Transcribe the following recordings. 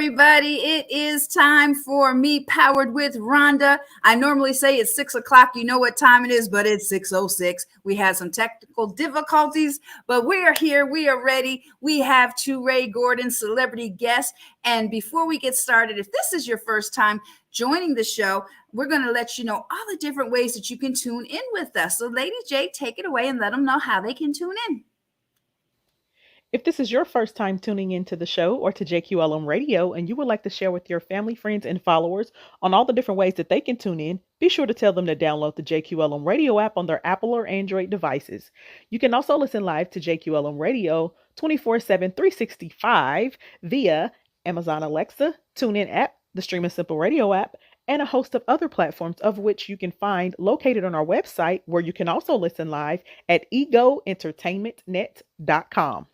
everybody. It is time for Me Powered with Rhonda. I normally say it's 6 o'clock. You know what time it is, but it's 6:06. We had some technical difficulties, but we are here. We are ready. We have TuRae Gordon, celebrity guest. And before we get started, if this is your first time joining the show, we're going to let you know all the different ways that you can tune in with us. So Lady J, take it away and let them know how they can tune in. If this is your first time tuning into the show or to JQLM Radio and you would like to share with your family, friends, and followers on all the different ways that they can tune in, be sure to tell them to download the JQLM Radio app on their Apple or Android devices. You can also listen live to JQLM Radio 24/7, 365 via Amazon Alexa, TuneIn app, the Stream and Simple Radio app, and a host of other platforms of which you can find located on our website, where you can also listen live at egoentertainmentnet.com.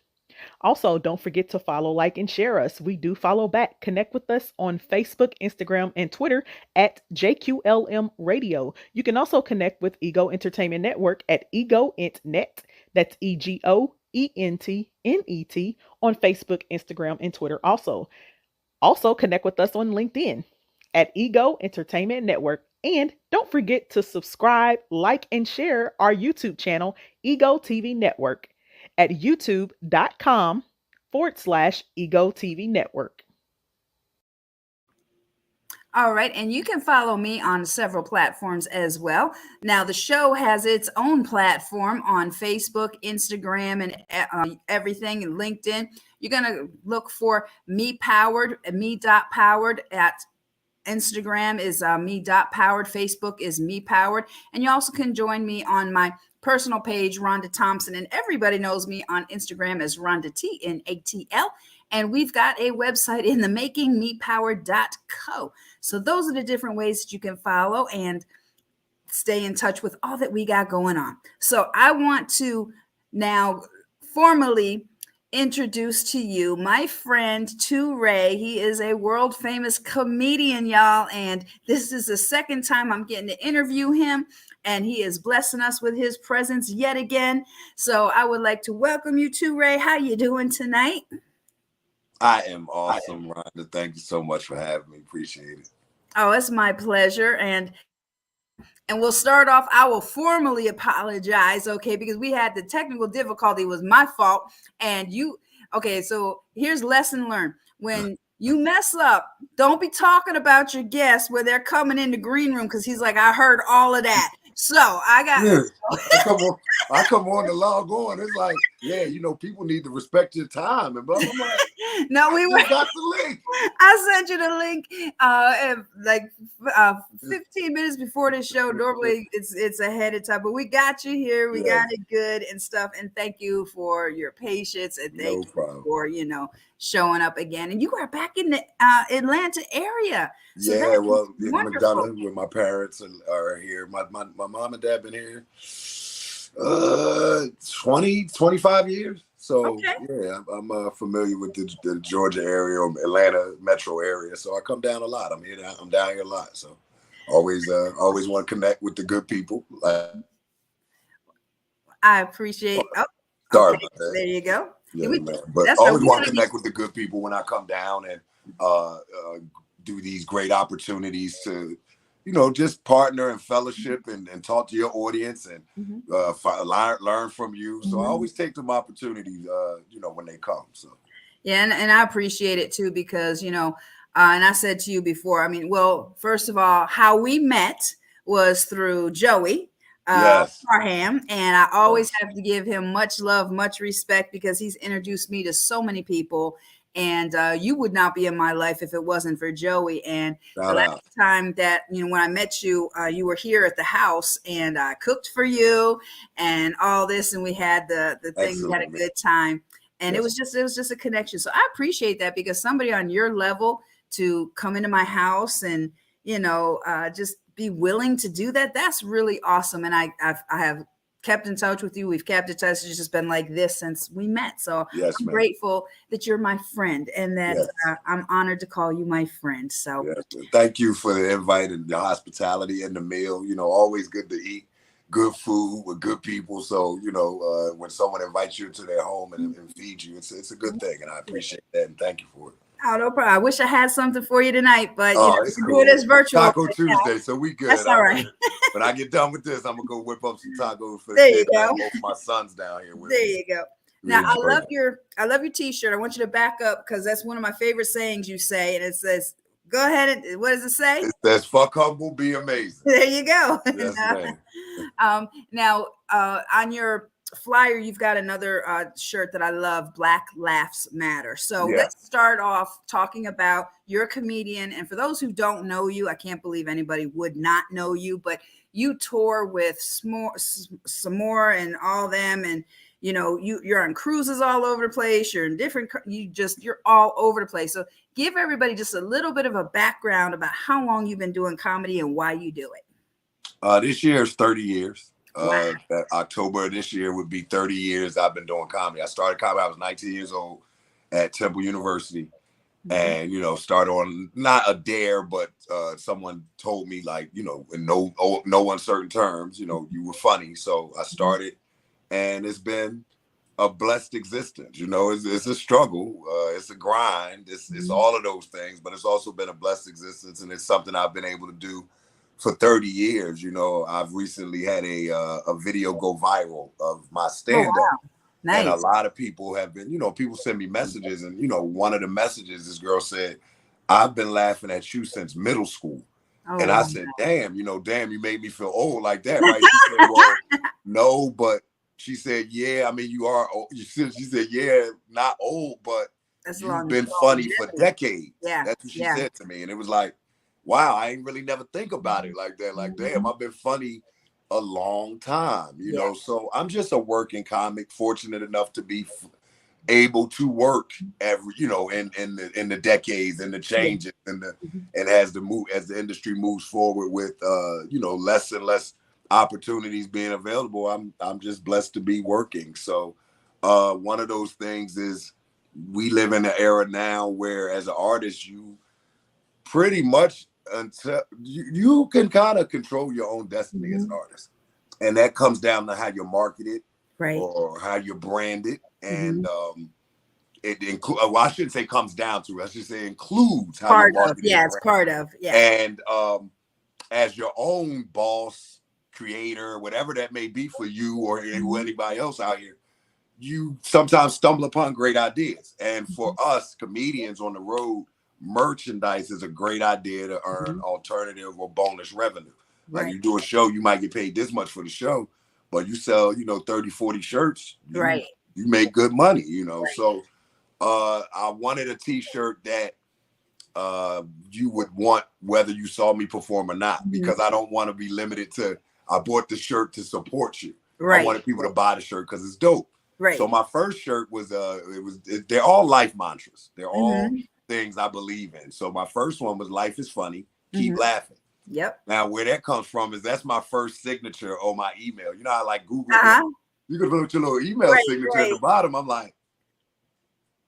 Also, don't forget to follow, like, and share us. We do follow back. Connect with us on Facebook, Instagram, and Twitter at JQLM Radio. You can also connect with Ego Entertainment Network at EgoEntNet. That's EgoEntNet on Facebook, Instagram, and Twitter also. Also, connect with us on LinkedIn at Ego Entertainment Network. And don't forget to subscribe, like, and share our YouTube channel, Ego TV Network, at youtube.com/Ego TV Network. All right. And you can follow me on several platforms as well. Now, the show has its own platform on Facebook, Instagram, and everything, and LinkedIn. You're going to look for Me Powered, me.powered at Instagram is me.powered. Facebook is Me Powered. And you also can join me on my personal page, Rhonda Thompson, and everybody knows me on Instagram as Rhonda TNATL. And we've got a website in the making, mepowered.co. So those are the different ways that you can follow and stay in touch with all that we got going on. So I want to now formally introduce to you my friend TuRae. He is a world famous comedian, y'all, and this is the second time I'm getting to interview him, and he is blessing us with his presence yet again. So I would like to welcome you, TuRae. How you doing tonight? I am awesome, Rhonda. Thank you so much for having me. Appreciate it. Oh, it's my pleasure. And we'll start off. I will formally apologize, okay, because we had the technical difficulty. It was my fault. And okay, so here's lesson learned. When you mess up, don't be talking about your guests where they're coming in the green room, because he's like, I heard all of that. So I got I come on to log on. It's like, yeah, people need to respect your time and blah blah blah. No, got the link. I sent you the link like 15 minutes before the show. Normally it's ahead of time, but we got you here. We got it good and stuff. And thank you for your patience, and thank you for showing up again. And you are back in the Atlanta area. So I'm in Ghana with my parents are here. My mom and dad been here 25 years. So yeah, I'm familiar with the Georgia area or Atlanta metro area. So I come down a lot. I'm down here a lot. So always want to connect with the good people. I appreciate. Sorry about that. There you go. Yeah, but always want to connect with the good people when I come down and do these great opportunities to, just partner and fellowship and talk to your audience and learn from you. So I always take them opportunities, when they come. So yeah, and I appreciate it too, because and I said to you before. I mean, well, first of all, how we met was through Joey. Parham, and I always have to give him much love, much respect, because he's introduced me to so many people. And you would not be in my life if it wasn't for Joey. And the last time that, when I met you, you were here at the house, and I cooked for you and all this. And we had the thing, we had a good time. And it was just a connection. So I appreciate that, because somebody on your level to come into my house and, just be willing to do that, that's really awesome. And I have kept in touch with you. We've kept in touch. It's just been like this since we met. So I'm grateful that you're my friend, and that I'm honored to call you my friend. So thank you for the invite and the hospitality and the meal. Always good to eat good food with good people. So, when someone invites you to their home and feeds you, it's a good thing. And I appreciate that. And thank you for it. Oh, no problem. I wish I had something for you tonight, but you know, Oh, we it's can cool. do it as virtual. Taco right now. Tuesday, so we good. That's all right. When I get done with this, I'm gonna go whip up some tacos for the There you kids. I go. have both my sons down here with There me. you go. We Now enjoy that. I love your t-shirt. I want you to back up because that's one of my favorite sayings you say, and it says, "Go ahead and what does it say?" It says, "Fuck humble, be amazing." There you go. Yes, ma'am. Now, on your flyer, you've got another shirt that I love, Black Laughs Matter. So Yeah. let's start off talking about you're a comedian. And for those who don't know you, I can't believe anybody would not know you, but you tour with Samora and all them. And, you know, you're on cruises all over the place. You're in different, you're all over the place. So give everybody just a little bit of a background about how long you've been doing comedy and why you do it. This year is 30 years. Wow. October of this year would be 30 years I've been doing comedy. I started comedy, I was 19 years old at Temple University. And, you know, started on not a dare, but someone told me, like, you know, in no uncertain terms, you know, you were funny. So I started, and it's been a blessed existence. You know, it's a struggle, it's a grind, it's all of those things, but it's also been a blessed existence, and it's something I've been able to do for 30 years. You know, I've recently had a video go viral of my stand-up. Oh, wow. Nice. And a lot of people have been, you know, people send me messages, and, you know, one of the messages, this girl said, "I've been laughing at you since middle school." Oh, and I said, damn, you made me feel old like that, right? She said, well, no, but she said, yeah, I mean, you are old. She said, yeah, not old, but you've been funny for decades. Yeah. That's what she said to me. And it was like, wow, I ain't really never think about it like that. Like, damn, I've been funny a long time, you know. So I'm just a working comic, fortunate enough to be able to work every, you know, in the decades and the changes and as the industry moves forward with you know, less and less opportunities being available, I'm just blessed to be working. So one of those things is, we live in an era now where as an artist, you pretty much, until you can kind of control your own destiny as an artist, and that comes down to how you're marketed, right, or how you're branded. And it includes, well, I shouldn't say comes down to, I should say includes how you're marketed. It's part of. And as your own boss, creator, whatever that may be for you or anybody else out here, you sometimes stumble upon great ideas. And for us comedians on the road, merchandise is a great idea to earn alternative or bonus revenue. Like, you do a show, you might get paid this much for the show, but you sell, you know, 30, 40 shirts, you make good money, you know. So I wanted a t-shirt that you would want whether you saw me perform or not, because I don't want to be limited to, I bought the shirt to support you. I wanted people to buy the shirt because it's dope. So my first shirt was they're all life mantras. They're all things I believe in. So my first one was, life is funny, keep laughing. Now where that comes from is, that's my first signature on my email. You know how, like, Google, you can put your little email signature at the bottom. I'm like,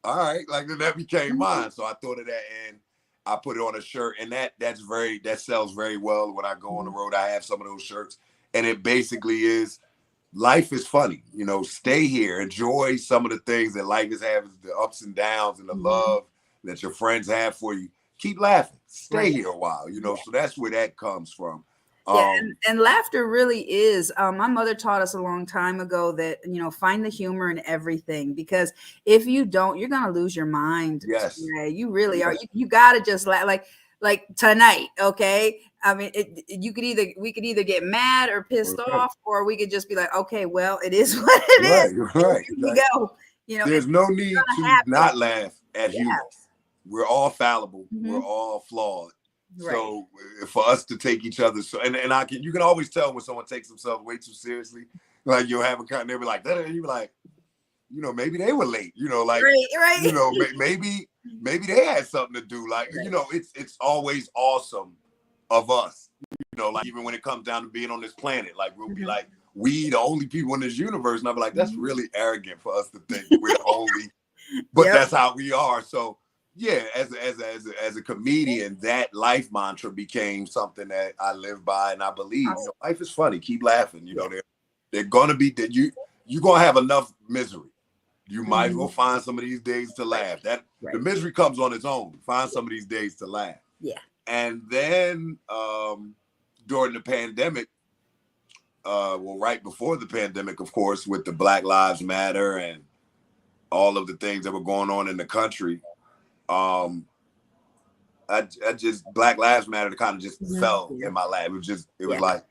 all right, like, that became mine. So I thought of that and I put it on a shirt, and that sells very well. When I go on the road, I have some of those shirts, and it basically is, life is funny, you know, stay here, enjoy some of the things that life is having, the ups and downs and the love that your friends have for you. Keep laughing, stay here a while, you know. So that's where that comes from. And laughter really is, my mother taught us a long time ago that, you know, find the humor in everything, because if you don't, you're going to lose your mind. You really are. You got to just like tonight. Okay. I mean, we could either get mad or pissed off, or we could just be like, okay, well, it is what it is. Here we go. You know, there's no need to not laugh at humor. We're all fallible. We're all flawed. So for us to take each other, you can always tell when someone takes themselves way too seriously. Like, you'll have a kind, they'll be like, and you be like, you know, maybe they were late, you know, like, you know, maybe they had something to do. Like, you know, it's always awesome of us, you know, like, even when it comes down to being on this planet, like, we'll be like, we the only people in this universe, and I'll be like, that's really arrogant for us to think that we're the only, but that's how we are. So yeah, as a comedian, that life mantra became something that I live by, and I believe, you know, life is funny, keep laughing. You know, they're gonna be that you're gonna have enough misery. You might as well find some of these days to laugh. That the misery comes on its own. Find some of these days to laugh. Yeah. And then during the pandemic, right before the pandemic, of course, with the Black Lives Matter and all of the things that were going on in the country, I just Black Lives Matter kind of just fell in my lap. It was like,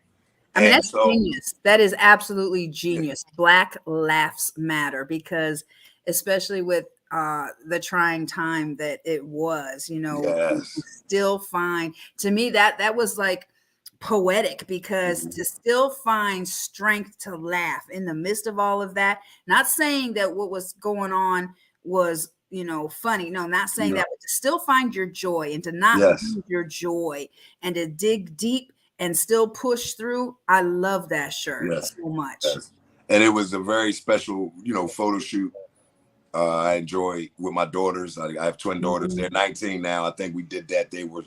I mean, that's genius. That is absolutely genius. Black Laughs Matter, because especially with the trying time that it was, still find, to me, that was like poetic, because to still find strength to laugh in the midst of all of that. Not saying that what was going on was funny. No, not saying that, but to still find your joy and to not lose your joy and to dig deep and still push through. I love that shirt so much. And it was a very special, photo shoot. I enjoy with my daughters. I have twin daughters. They're 19 now. I think we did that. They were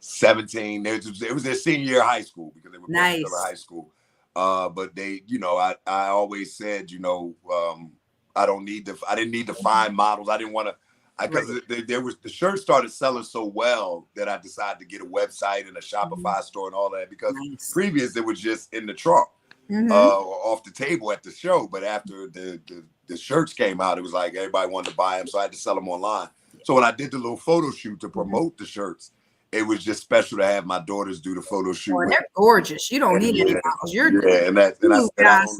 17. It was their senior year of high school, because they were both still in high school. But they, I always said, I didn't need to find models. I didn't want to, because the shirt started selling so well that I decided to get a website and a Shopify store and all that, because previous it was just in the trunk or off the table at the show. But after the shirts came out, it was like everybody wanted to buy them, so I had to sell them online. So when I did the little photo shoot to promote the shirts, it was just special to have my daughters do the photo shoot. Well, they're gorgeous. You don't need any models. I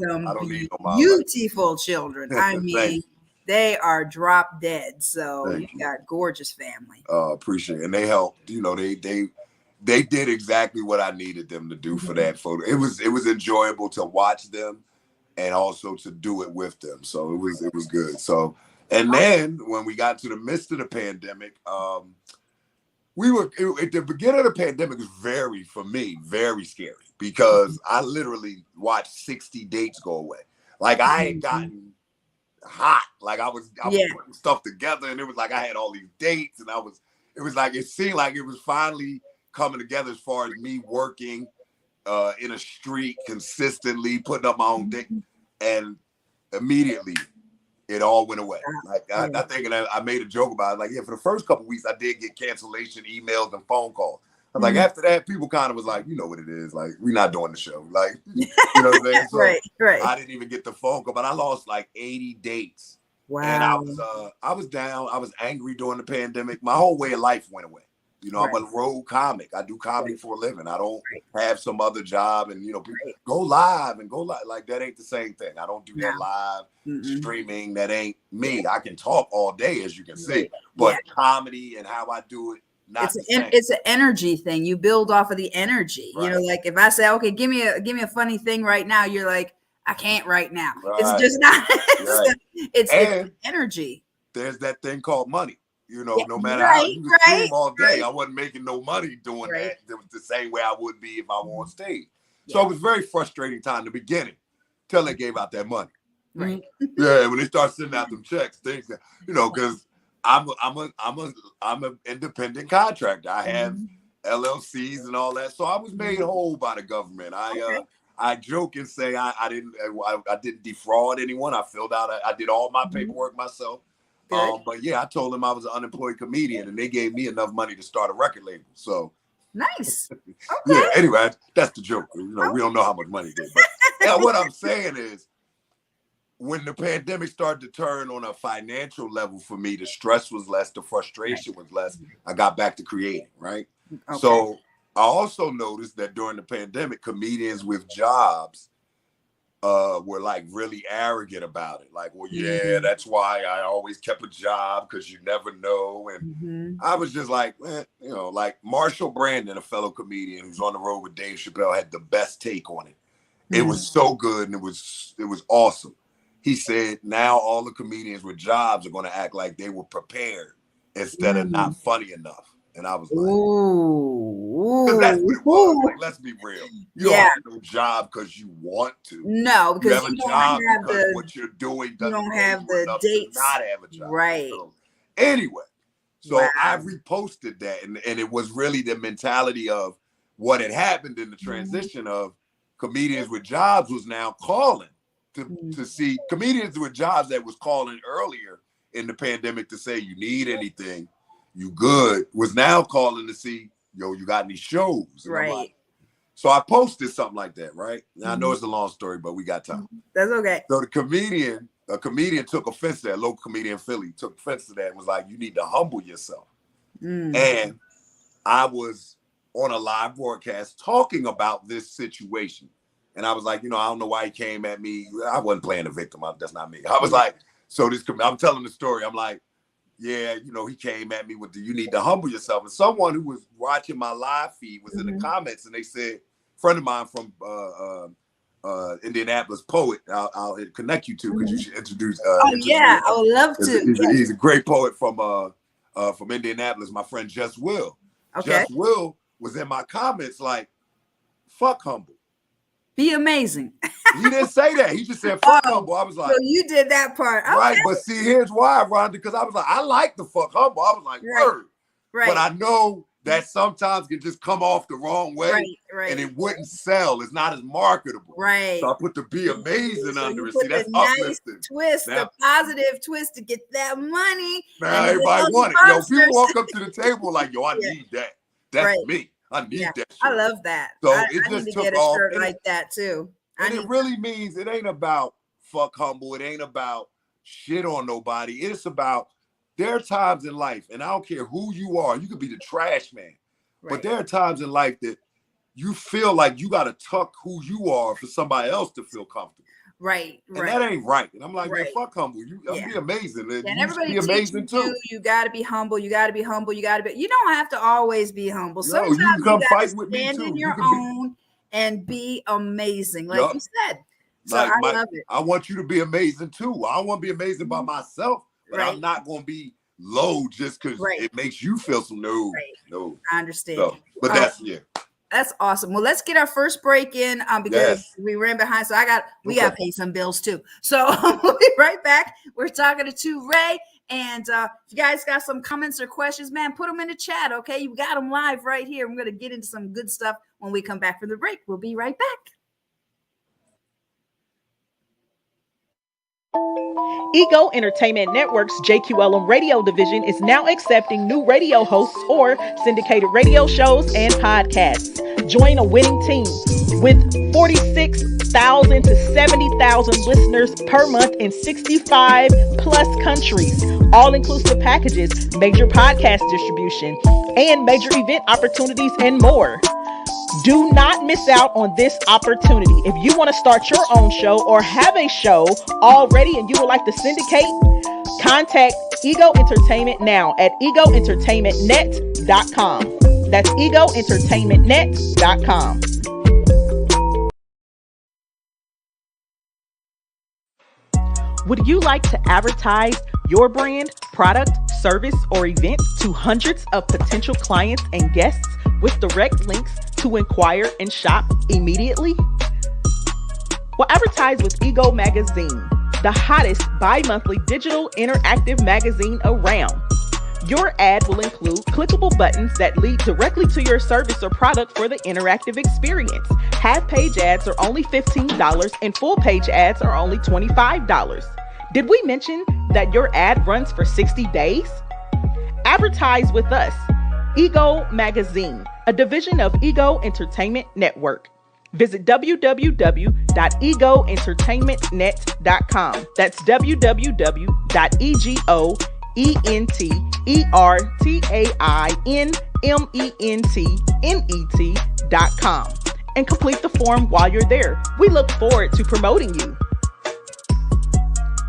don't need no models. Beautiful children. I mean, they are drop dead. So you got gorgeous family. Appreciate it. And they helped. They did exactly what I needed them to do for that photo. It was enjoyable to watch them and also to do it with them. So it was good. So, and then when we got to the midst of the pandemic, we were at the beginning of the pandemic was very scary, because I literally watched 60 dates go away. Like I had gotten hot. Like I was putting stuff together, and it was like I had all these dates, and it seemed like it was finally coming together as far as me working in a street consistently, putting up my own date, and immediately it all went away. Like I think I made a joke about it. Like, for the first couple of weeks, I did get cancellation emails and phone calls. I'm like, after that, people kind of was like, you know what it is. Like, we're not doing the show. Like, you know what I'm saying? So right. I didn't even get the phone call, but I lost like 80 dates. Wow. And I was down. I was angry during the pandemic. My whole way of life went away. I'm a road comic. I do comedy for a living. I don't have some other job, and people go live. Like, that ain't the same thing. I don't do that live streaming. That ain't me. I can talk all day, as you can see, but comedy and how I do it, it's an energy thing. You build off of the energy. Like if I say, okay, give me a funny thing right now, you're like, I can't right now. It's just not. It's energy. There's that thing called money. No matter how you can stream all day, I wasn't making no money doing that. It was the same way I would be if I were on stage. So it was very frustrating time in the beginning till they gave out that money. Right. Yeah, when they start sending out them checks, things that, because I'm an independent contractor. I have LLCs and all that. So I was made whole by the government. I joke and say I didn't defraud anyone. I filled out. I did all my paperwork myself. But I told them I was an unemployed comedian, and they gave me enough money to start a record label. So nice. Anyway, that's the joke. We don't know how much money they get. But what I'm saying is, when the pandemic started to turn on a financial level for me, the stress was less, the frustration was less. I got back to creating, right? Okay. So I also noticed that during the pandemic, comedians with jobs were like really arrogant about it. Like, well, that's why I always kept a job, because you never know. And I was just like, like Marshall Brandon, a fellow comedian who's on the road with Dave Chappelle, had the best take on it. It was so good, and it was awesome. He said, now all the comedians with jobs are going to act like they were prepared instead of not funny enough. And I was like, because that's what it was. Like, let's be real. You don't have no job because you want to. No, because you have a job because what you're doing doesn't you don't have the dates. Not have a job. Right. So, anyway, so I reposted that, and it was really the mentality of what had happened in the transition of comedians with jobs was now calling to see comedians with jobs that was calling earlier in the pandemic to say you need anything, you good, was now calling to see, yo, you got any shows? And Right. I'm like, so I posted something like that, right? Now I know it's a long story, but we got time. That's okay. So a comedian took offense to that, local comedian in Philly took offense to that and was like, you need to humble yourself. And I was on a live broadcast talking about this situation. And I was like, I don't know why he came at me. I wasn't playing the victim. That's not me. I was like, I'm telling the story. I'm like, yeah, he came at me with you need to humble yourself. And someone who was watching my live feed was in the comments and they said, friend of mine from Indianapolis, poet, I'll connect you to because you should introduce. I would love to. He's a great poet from Indianapolis. My friend Just Will. Okay. Just Will was in my comments like, "Fuck humble, be amazing." He didn't say that. He just said, "Fuck humble." I was like, so you did that part, okay. Right? But see, here's why, Rhonda, because I was like, I like the fuck humble. I was like, word. Right. But I know that sometimes it just come off the wrong way, and it wouldn't sell. It's not as marketable, right? So I put the "be amazing" under it. See, that's nice uplifting. Twist, the positive twist to get that money. Now everybody want it. Yo, people walk up to the table like, yo, I need that. That's me. I need that shit. I love that. So I it need just to took get a off. shirt like that too. And it really means it ain't about fuck humble. It ain't about shit on nobody. It's about there are times in life, and I don't care who you are, you could be the trash man. But there are times in life that you feel like you got to tuck who you are for somebody else to feel comfortable. Right. And that ain't right. And I'm like, man, fuck humble. You be amazing. And everybody be amazing too. You got to be humble. You got to be humble. You got to be. You don't have to always be humble. Sometimes you can come fight with me stand too. in your own and be amazing, like you said. So I love it. I want you to be amazing too. I don't want to be amazing by myself, but I'm not going to be low just because it makes you feel some no. I understand. So, but that's awesome. Well, let's get our first break in because we ran behind. So we got to pay some bills too. So we'll be right back. We're talking to TuRae. And if you guys got some comments or questions, man, put them in the chat. Okay. You got them live right here. I'm going to get into some good stuff when we come back from the break. We'll be right back. Ego Entertainment Network's JQLM radio division is now accepting new radio hosts or syndicated radio shows and podcasts. Join a winning team with 46,000 to 70,000 listeners per month in 65 plus countries. All-inclusive packages, major podcast distribution, and major event opportunities and more. Do not miss out on this opportunity. If you want to start your own show or have a show already and you would like to syndicate, contact Ego Entertainment now at egoentertainmentnet.com. That's egoentertainmentnet.com. Would you like to advertise your brand, product, service, or event to hundreds of potential clients and guests with direct links to inquire and shop immediately? Well, advertise with Ego Magazine, the hottest bi-monthly digital interactive magazine around. Your ad will include clickable buttons that lead directly to your service or product for the interactive experience. Half-page ads are only $15 and full-page ads are only $25. Did we mention that your ad runs for 60 days? Advertise with us. Ego Magazine, a division of Ego Entertainment Network. Visit www.egoentertainmentnet.com. That's www.egoentertainmentnet.com and complete the form while you're there. We look forward to promoting you.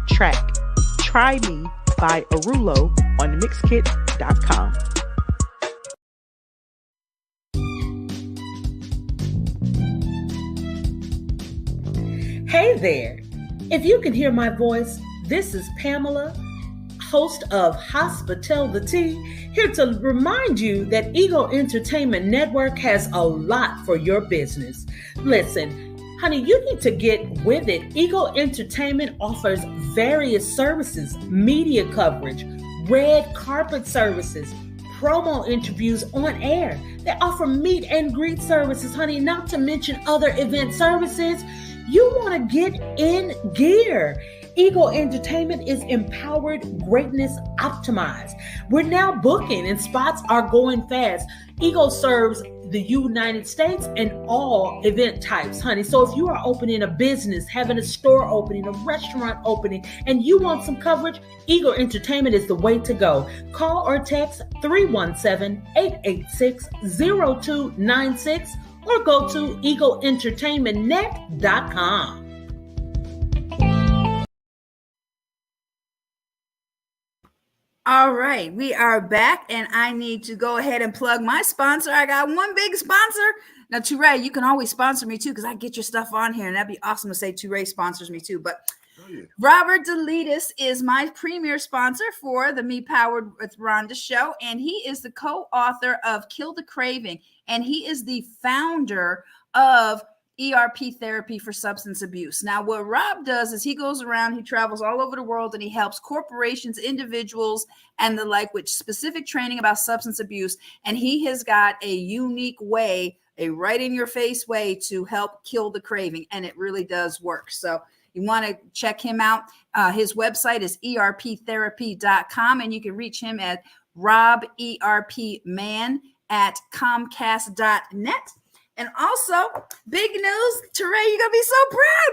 Track Try Me by Arulo on Mixkit.com. Hey there. If you can hear my voice, this is Pamela, host of Hospitality, here to remind you that Ego Entertainment Network has a lot for your business. Listen, honey, you need to get with it. Ego Entertainment offers various services, media coverage, red carpet services, promo interviews on air. They offer meet and greet services, honey, not to mention other event services. You want to get in gear. Ego Entertainment is empowered greatness optimized. We're now booking and spots are going fast. Ego serves the United States and all event types, honey. So if you are opening a business, having a store opening, a restaurant opening, and you want some coverage, Ego Entertainment is the way to go. Call or text 317-886-0296 or go to egoentertainmentnet.com. All right, we are back, and I need to go ahead and plug my sponsor. I got one big sponsor. Now, TuRae, you can always sponsor me too, because I get your stuff on here, and that'd be awesome to say TuRae sponsors me too. But Robert Delitis is my premier sponsor for the Me Powered with Rhonda show, and he is the co-author of Kill the Craving, and he is the founder of ERP therapy for substance abuse. Now, what Rob does is he goes around, he travels all over the world, and he helps corporations, individuals, and the like with specific training about substance abuse. And he has got a unique way, a right in your face way to help kill the craving. And it really does work. So you want to check him out. His website is erptherapy.com, and you can reach him at roberpman@comcast.net. And also, big news, TuRae, you're going to be so proud.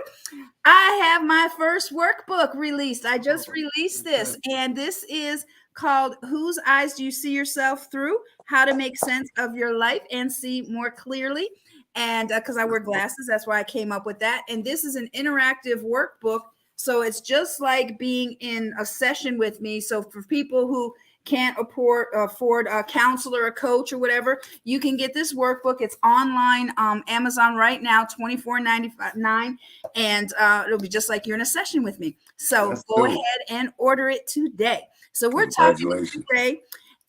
I have my first workbook released. I just released this, and this is called Whose Eyes Do You See Yourself Through? How to Make Sense of Your Life and See More Clearly. And because I wear glasses, that's why I came up with that. And this is an interactive workbook. So it's just like being in a session with me. So for people who can't afford a counselor, a coach, or whatever, you can get this workbook. It's online, Amazon right now, $24.99, and it'll be just like you're in a session with me. So go ahead and order it today. So we're talking today,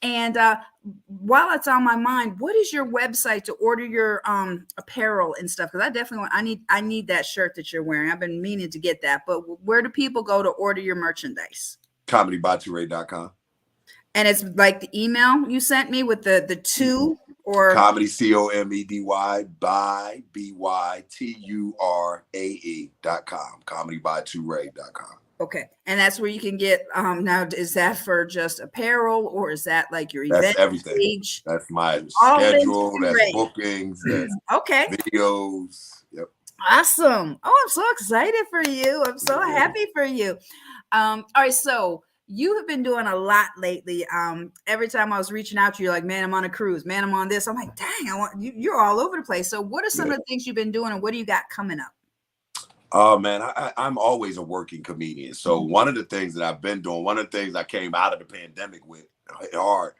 and while it's on my mind, what is your website to order your apparel and stuff? Because I definitely I need that shirt that you're wearing. I've been meaning to get that, but where do people go to order your merchandise? ComedyByTuRae.com. And it's like the email you sent me with the two, or comedy COMEDY by BYTURAE.com. ComedyByTuRae.com. Okay, and that's where you can get. Now, is that for just apparel, or is that like your event? That's everything. Page? That's my All schedule. That's bookings. That's okay. Videos. Yep. Awesome. Oh, I'm so excited for you. I'm so happy for you. All right, so you have been doing a lot lately. Every time I was reaching out to you, you're like, man, I'm on a cruise. Man, I'm on this. I'm like, dang, I want you. You're all over the place. So what are some of the things you've been doing, and what do you got coming up? Oh, man, I'm always a working comedian. So one of the things that I've been doing, one of the things I came out of the pandemic with hard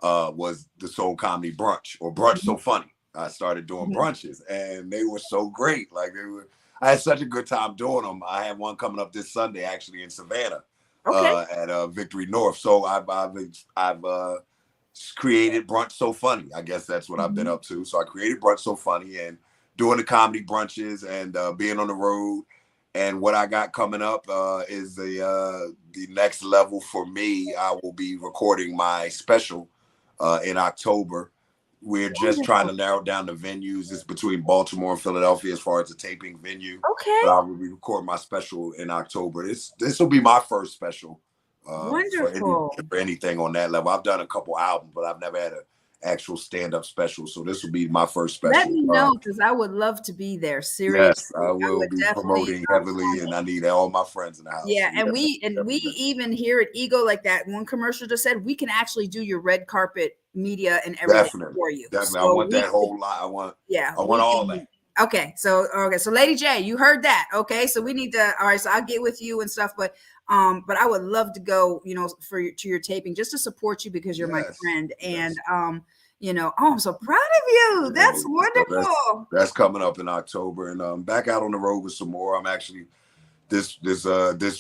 was the Soul Comedy Brunch, or Brunch So Funny. I started doing brunches, and they were so great. Like I had such a good time doing them. I have one coming up this Sunday, actually, in Savannah. At Victory North. So I've created Brunch So Funny. I guess that's what I've been up to. So I created Brunch So Funny and doing the comedy brunches and being on the road. And what I got coming up is the next level for me. I will be recording my special in October. We're just trying to narrow down the venues. It's between Baltimore and Philadelphia as far as the taping venue. Okay. But I will be recording my special in October. This will be my first special. Wonderful. For anything on that level. I've done a couple albums, but I've never had an actual stand-up special. So this will be my first special. Let me know, because I would love to be there. Seriously. Yes, I will be promoting heavily, and I need all my friends in the house. Yeah, and we even here at Ego, like that one commercial just said, we can actually do your red carpet media and everything for you. Definitely. So I want that whole lot. I want all that. Okay, so Lady J, you heard that. Okay, so we need to. All right, so I'll get with you and stuff, but I would love to go, to your taping just to support you, because you're my friend, and I'm so proud of you. That's wonderful. That's coming up in October, and back out on the road with some more. I'm actually this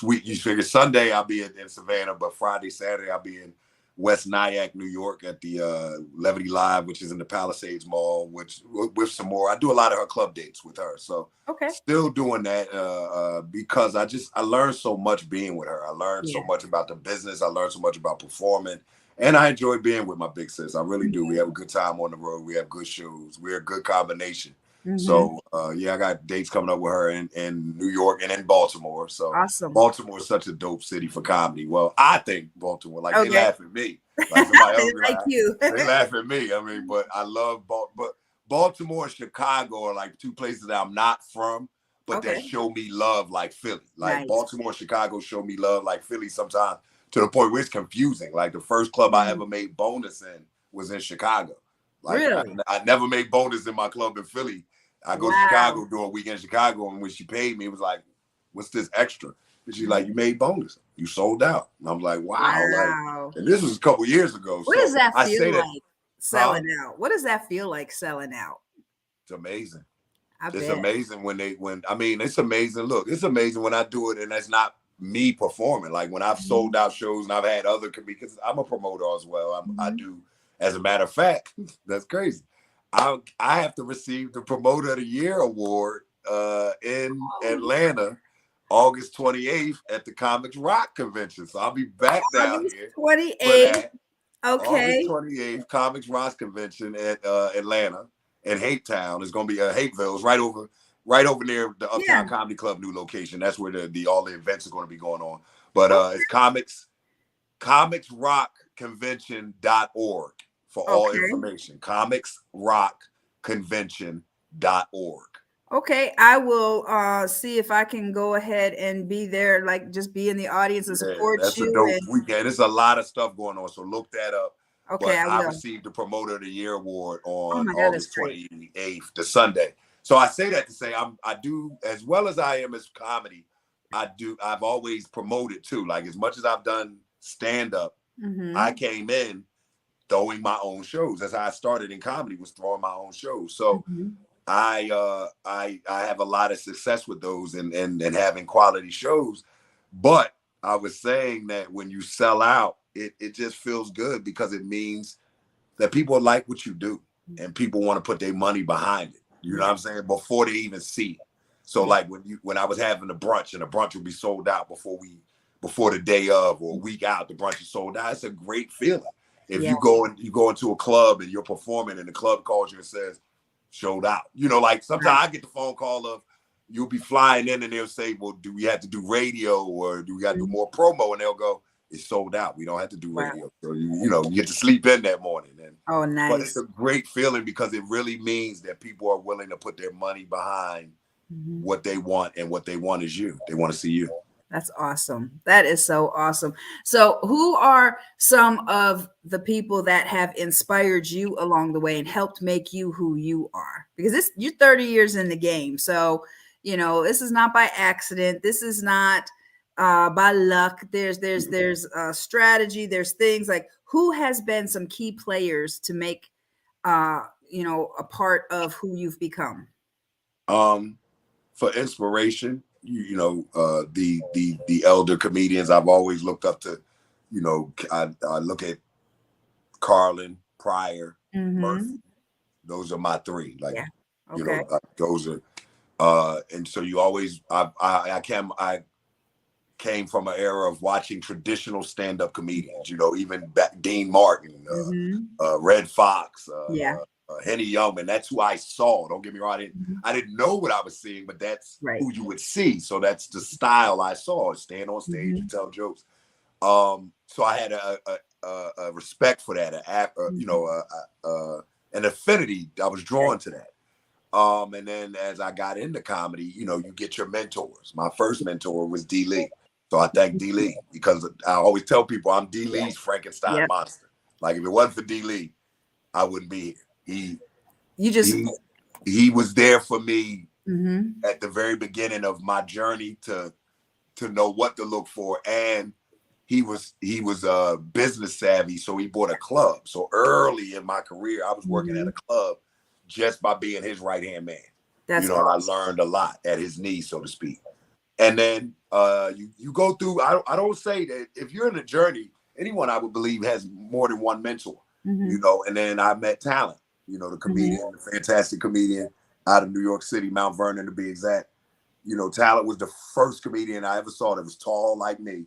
week. You figure Sunday I'll be in Savannah, but Friday, Saturday I'll be in West Nyack, New York, at the Levity Live, which is in the Palisades Mall, which with some more. I do a lot of her club dates with her, so still doing that because I learned so much being with her. I learned so much about the business. I learned so much about performing, and I enjoy being with my big sis. I really do. We have a good time on the road. We have good shows. We're a good combination. So yeah, I got dates coming up with her in New York and in Baltimore. So Awesome. Baltimore is such a dope city for comedy. Well, I think Baltimore, like Okay. they laugh at me. Like somebody else They like you. they laugh at me. I mean, but I love but Baltimore and Chicago are like two places that I'm not from, but that Okay. show me love like Philly. Like Nice. Baltimore and Chicago show me love like Philly sometimes, to the point where it's confusing. Like the first club I ever made bonus in was in Chicago. Like Really? I never made bonus in my club in Philly. I go to Chicago, do a weekend in Chicago, and when she paid me, it was like, "What's this extra?" And she's like, "You made bonus. You sold out." And I'm like, "Wow!" Wow. Like, and this was a couple years ago. What So does that I feel say that, like selling out? What does that feel like selling out? it's amazing. I It's bet. amazing when I mean, it's amazing. Look, it's amazing when I do it, and that's not me performing. Like when I've sold out shows and I've had other, because I'm a promoter as well. I do. As a matter of fact, that's crazy. I have to receive the Promoter of the Year award in Atlanta, August 28th at the Comics Rock Convention. So I'll be back down August here 28th. for that. Okay. August 28th, Comics Rock Convention at Atlanta in Hate Town. It's gonna be Hateville. It's right over near the Uptown Comedy Club new location. That's where the all the events are gonna be going on. But it's comicsrockconvention.org for all information. comicsrockconvention.org. Okay, I will see if I can go ahead and be there, like just be in the audience and support That's a you. dope weekend. There's a lot of stuff going on, so look that up. Okay, But I will. received the Promoter of the Year award Oh on my God, August 28th, the Sunday. So I say that to say I do, as well as I am as comedy, I've always promoted too. Like as much as I've done stand-up, I came in throwing my own shows. That's how I started in comedy, was throwing my own shows. So I have a lot of success with those and having quality shows. But I was saying that when you sell out, it just feels good because it means that people like what you do and people want to put their money behind it. You know what I'm saying? Before they even see it. So like when I was having a brunch and the brunch would be sold out before the day of or a week out, the brunch is sold out. It's a great feeling. If you go into a club and you're performing and the club calls you and says, sold out. You know, like sometimes I get the phone call of, you'll be flying in and they'll say, well, do we have to do radio or do we got to do more promo? And they'll go, it's sold out. We don't have to do radio. So you get to sleep in that morning. And nice. But it's a great feeling because it really means that people are willing to put their money behind what they want, and what they want is you. They want to see you. That's awesome. That is so awesome. So who are some of the people that have inspired you along the way and helped make you who you are? Because you're 30 years in the game. So, this is not by accident. This is not by luck. There's strategy. There's things like, who has been some key players to make, a part of who you've become? For inspiration, the elder comedians I've always looked up to. I look at Carlin, Pryor, Murphy. Those are my three. Like, those are. And so you always, I came from an era of watching traditional stand-up comedians. Even Dean Martin, Red Fox, Henny Youngman. That's who I saw. Don't get me wrong. I didn't know what I was seeing, but that's who you would see. So that's the style I saw. Stand on stage and tell jokes. So I had a respect for that, an affinity. I was drawn to that. And then as I got into comedy, you get your mentors. My first mentor was D. Lee. So I thank D. Lee because I always tell people I'm D. Lee's Frankenstein monster. Like if it wasn't for D. Lee, I wouldn't be here. He was there for me at the very beginning of my journey to know what to look for, and he was business savvy, so he bought a club. So early in my career, I was working at a club just by being his right hand man. That's and I learned a lot at his knees, so to speak. And then you go through. I don't say that if you're in a journey, anyone I would believe has more than one mentor. And then I met Talent. The comedian, the fantastic comedian out of New York City, Mount Vernon to be exact. Talent was the first comedian I ever saw that was tall like me,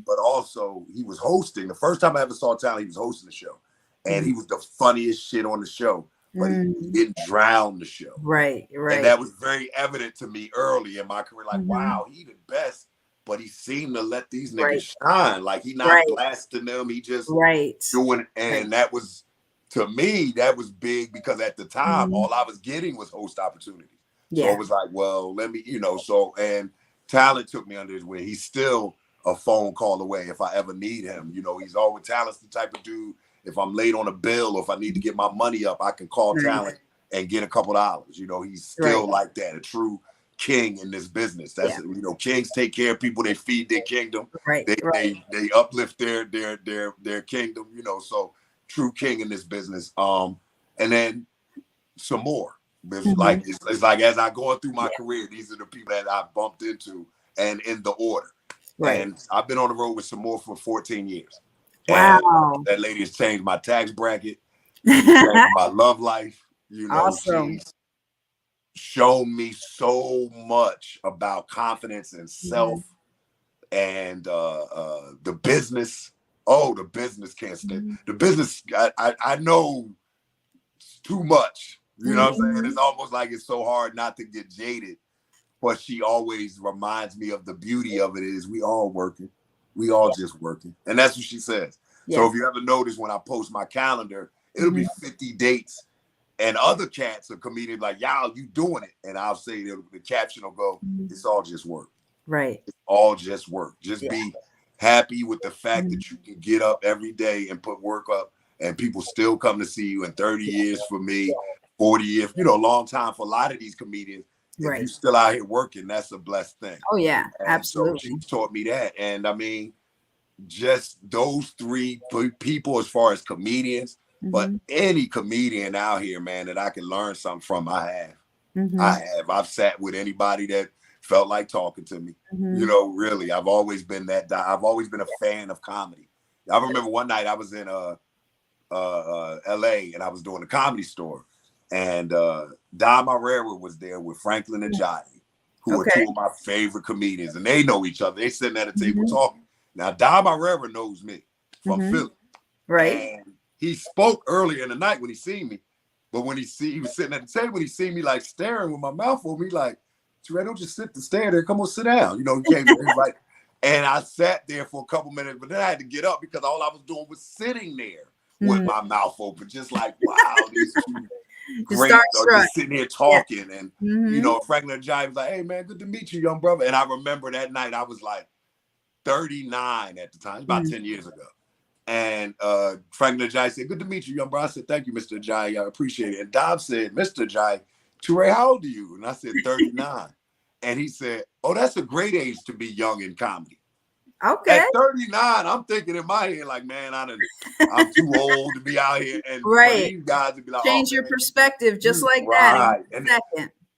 but also he was hosting. The first time I ever saw Talent, he was hosting the show, and he was the funniest shit on the show. but he didn't drown the show. Right. And that was very evident to me early in my career. Like, wow, he the best, but he seemed to let these niggas shine. Like, he not blasting them. He just doing, and that was, to me, that was big because at the time, all I was getting was host opportunities. So it was like, well, let me, and talent took me under his wing. He's still a phone call away if I ever need him. He's always, Talent's the type of dude, if I'm late on a bill or if I need to get my money up, I can call Talent and get a couple dollars. He's still like that, a true king in this business. That's kings take care of people, they feed their kingdom. They uplift their kingdom, so true king in this business. And then some more. It's like as I going through my career, these are the people that I bumped into and in the order. And I've been on the road with some more for 14 years. Wow. And that lady has changed my tax bracket, changed my love life. Awesome. She's shown me so much about confidence and self and the business. Oh, the business can't stand. The business, I know too much. You know what I'm saying? It's almost like it's so hard not to get jaded. But she always reminds me of the beauty of it is we all working. We all just working. And that's what she says. So if you ever notice when I post my calendar, it'll be 50 dates. And other cats are comedians like, y'all, you doing it. And I'll say, the caption will go, it's all just work. Right. It's all just work. Just be happy with the fact that you can get up every day and put work up and people still come to see you. In 30 years for me, 40 years, long time for a lot of these comedians. If you're still out here working, that's a blessed thing. Oh, yeah, and absolutely. So she taught me that. And I mean, just those three people as far as comedians, but any comedian out here, man, that I can learn something from, I have. I've sat with anybody that felt like talking to me. Really, I've always been I've always been a fan of comedy. I remember one night I was in LA and I was doing a Comedy Store. And Dom Herrera was there with Franklin and Johnny, who are two of my favorite comedians. And they know each other. They sitting at a table talking. Now, Dom Herrera knows me from Philly. Right. And he spoke earlier in the night when he seen me. But when he was sitting at the table, he seen me like staring with my mouth open. He like, TuRae, don't just sit to stare there. Come on, sit down. He came he was like, and I sat there for a couple minutes, but then I had to get up because all I was doing was sitting there with my mouth open, just like, wow, these two great, just sitting here talking. And Franklin and Johnny was like, hey man, good to meet you, young brother. And I remember that night I was like 39 at the time, about 10 years ago. And Franklin and Johnny said, good to meet you, young brother. I said, thank you, Mr. Johnny, I appreciate it. And Dom said, Mr. Johnny, TuRae, how old are you? And I said 39. And he said, oh, that's a great age to be young in comedy. Okay. At 39, I'm thinking in my head, like, man, I'm too old to be out here. And for these guys to be like, change your perspective just like that.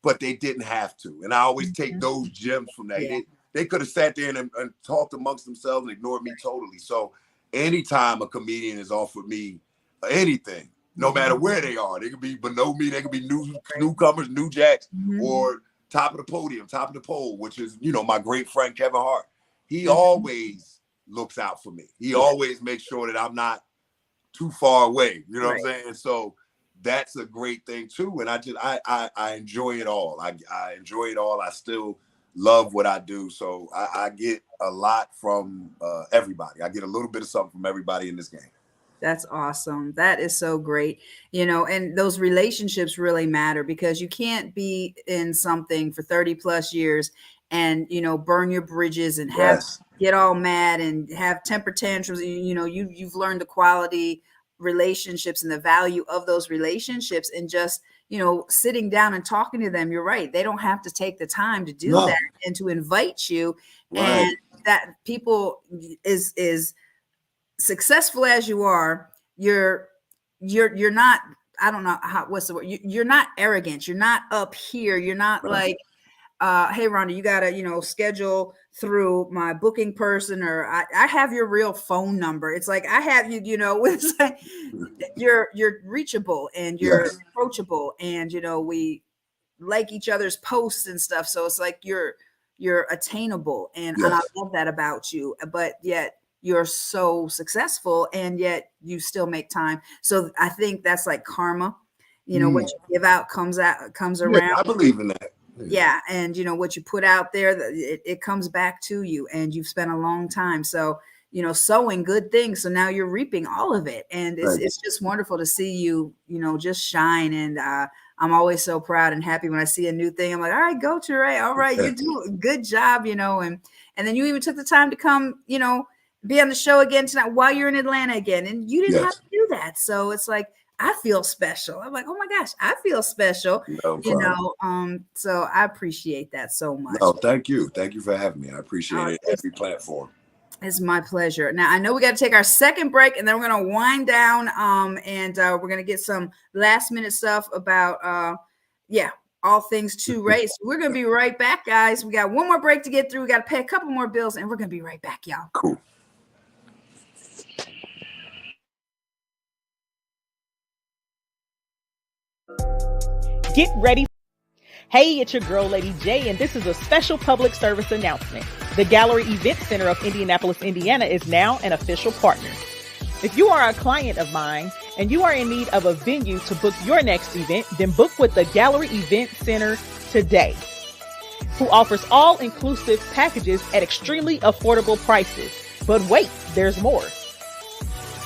But they didn't have to. And I always take those gems from that. They could have sat there and talked amongst themselves and ignored me totally. So anytime a comedian has offered me anything, no matter where they are, they could be below me, they could be newcomers, new jacks, or top of the podium, top of the pole, which is, my great friend Kevin Hart. He always looks out for me. He always makes sure that I'm not too far away. You know what I'm saying? So that's a great thing too. And I enjoy it all. I enjoy it all. I still love what I do. So I get a lot from everybody. I get a little bit of something from everybody in this game. That's awesome. That is so great. And those relationships really matter because you can't be in something for 30 plus years and, burn your bridges and get all mad and have temper tantrums. You've learned the quality relationships and the value of those relationships and just, sitting down and talking to them. You're right. They don't have to take the time to do that and to invite you. And that people is successful as you are, you're not, I don't know what's the word. You're not arrogant. You're not up here. You're not like, hey, Rhonda, you got to, schedule through my booking person, or I have your real phone number. It's like, I have you, it's like you're reachable and you're approachable and, we like each other's posts and stuff. So it's like, you're attainable. And I love that about you, but yet you're so successful and yet you still make time. So I think that's like karma. what you give out comes around. Yeah, I believe in that. Yeah. And what you put out there, it comes back to you, and you've spent a long time. So, sowing good things. So now you're reaping all of it. And it's just wonderful to see you, just shine. And I'm always so proud and happy when I see a new thing. I'm like, all right, go TuRae. All right, you do a good job, and then you even took the time to come, be on the show again tonight while you're in Atlanta again. And you didn't have to do that. So it's like, I feel special. I'm like, oh my gosh, I feel special. No problem. So I appreciate that so much. No, thank you. Thank you for having me. I appreciate it. Every platform. It's my pleasure. Now, I know we got to take our second break, and then we're going to wind down, and we're going to get some last minute stuff about, all things TuRae. So we're going to be right back, guys. We got one more break to get through. We got to pay a couple more bills, and we're going to be right back, y'all. Cool. Get ready. Hey, it's your girl, Lady J, and this is a special public service announcement. The Gallery Event Center of Indianapolis, Indiana is now an official partner. If you are a client of mine and you are in need of a venue to book your next event, then book with the Gallery Event Center today, who offers all-inclusive packages at extremely affordable prices. But wait, there's more.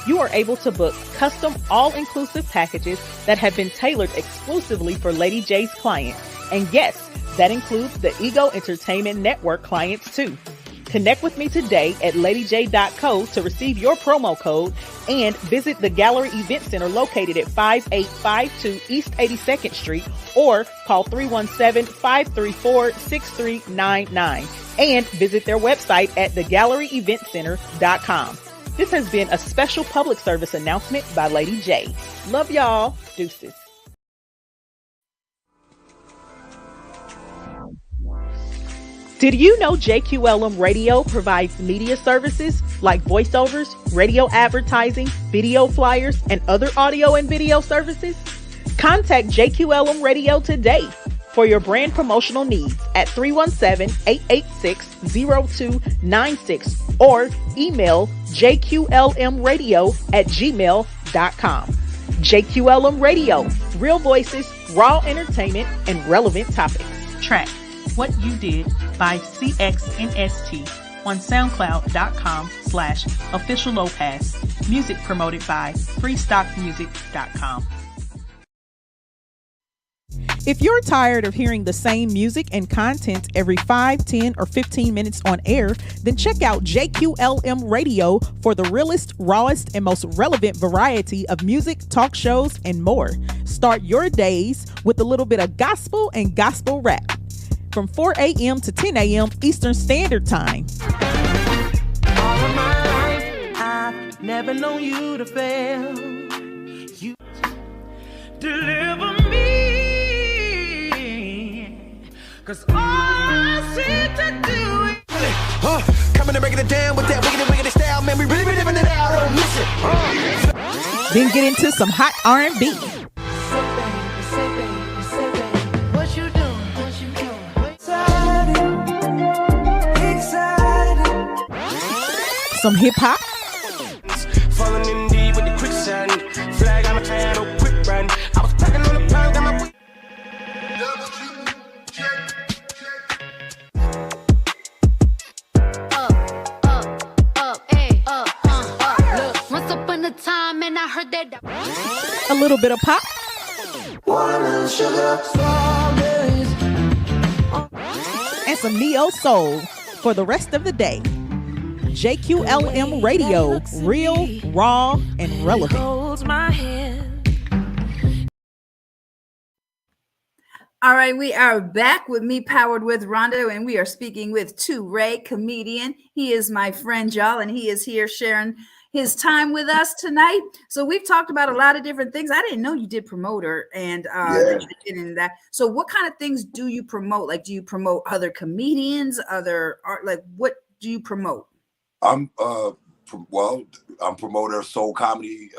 You are able to book custom all-inclusive packages that have been tailored exclusively for Lady J's clients. And yes, that includes the Ego Entertainment Network clients too. Connect with me today at ladyj.co to receive your promo code and visit the Gallery Event Center located at 5852 East 82nd Street or call 317-534-6399 and visit their website at thegalleryeventcenter.com. This has been a special public service announcement by Lady J. Love y'all. Deuces. Did you know JQLM Radio provides media services like voiceovers, radio advertising, video flyers, and other audio and video services? Contact JQLM Radio today for your brand promotional needs at 317-886-0296 or email jqlmradio@gmail.com. JQLM Radio, real voices, raw entertainment, and relevant topics. Track What You Did by CXNST on SoundCloud.com/Official Lopez. Music promoted by FreeStockMusic.com. If you're tired of hearing the same music and content every 5, 10, or 15 minutes on air, then check out JQLM Radio for the realest, rawest, and most relevant variety of music, talk shows, and more. Start your days with a little bit of gospel and gospel rap from 4 a.m. to 10 a.m. Eastern Standard Time. All of my life, I've never known you to fail. You deliver me. 'Cause all I seem to do is coming and breaking it down with that wicked style, man. We really living it out. Don't miss it. Then get into some hot R&B. Say baby, what you doing? Excited. Some hip hop. Falling in deep with the quicksand. Flag on my hand, oh quick run. I was packing on the pound, got my time and I heard that a little bit of pop, watermelon sugar, strawberries, and some neo soul for the rest of the day. JQLM Radio, real, raw, and relevant. holds my hand. All right, we are back with Me Powered with Rhonda, and we are speaking with TuRae, comedian. He is my friend, y'all, and he is here sharing his time with us tonight. So we've talked about a lot of different things. I didn't know you did promoter and that you did in that. So what kind of things do you promote? Like, do you promote other comedians, other art? Like, what do you promote? I'm promoter of Soul Comedy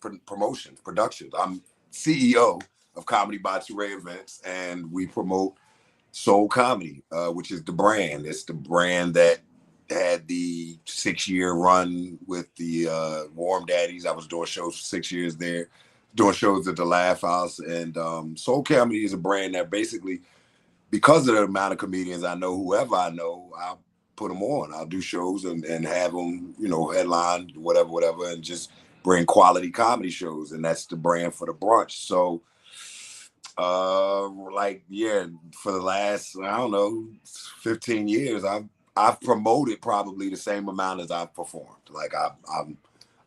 Productions. I'm CEO of Comedy by TuRae Events, and we promote Soul Comedy, which is the brand. It's the brand that had the 6-year run with the Warm Daddies. I was doing shows for 6 years there. doing shows at the Laugh House. And Soul Comedy is a brand that basically, because of the amount of comedians I know, whoever I know, I'll put them on. I'll do shows and have them, you know, headline, whatever, and just bring quality comedy shows. And that's the brand for the brunch. So, for the last, I don't know, 15 years, I've promoted probably the same amount as I've performed. Like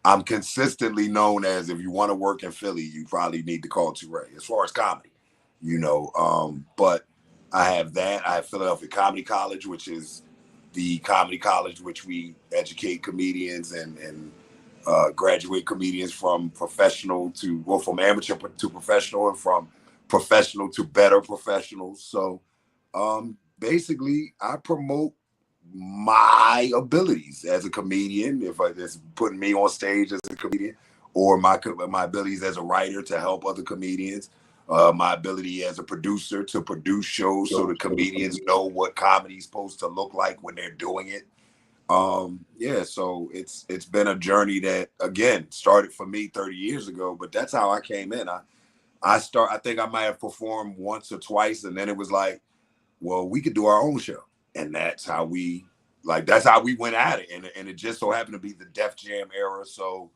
I'm consistently known as, if you want to work in Philly, you probably need to call TuRae as far as comedy, you know. But I have that. I have Philadelphia Comedy College, which is the comedy college which we educate comedians and graduate comedians from from amateur to professional, and from professional to better professionals. So basically, I promote my abilities as a comedian, if it's putting me on stage as a comedian, or my abilities as a writer to help other comedians, my ability as a producer to produce shows so the comedians know what comedy is supposed to look like when they're doing it. So it's been a journey that, again, started for me 30 years ago, but that's how I came in. I think I might have performed once or twice, and then it was like, well, we could do our own show. And that's how we went at it. And it just so happened to be the Def Jam era. So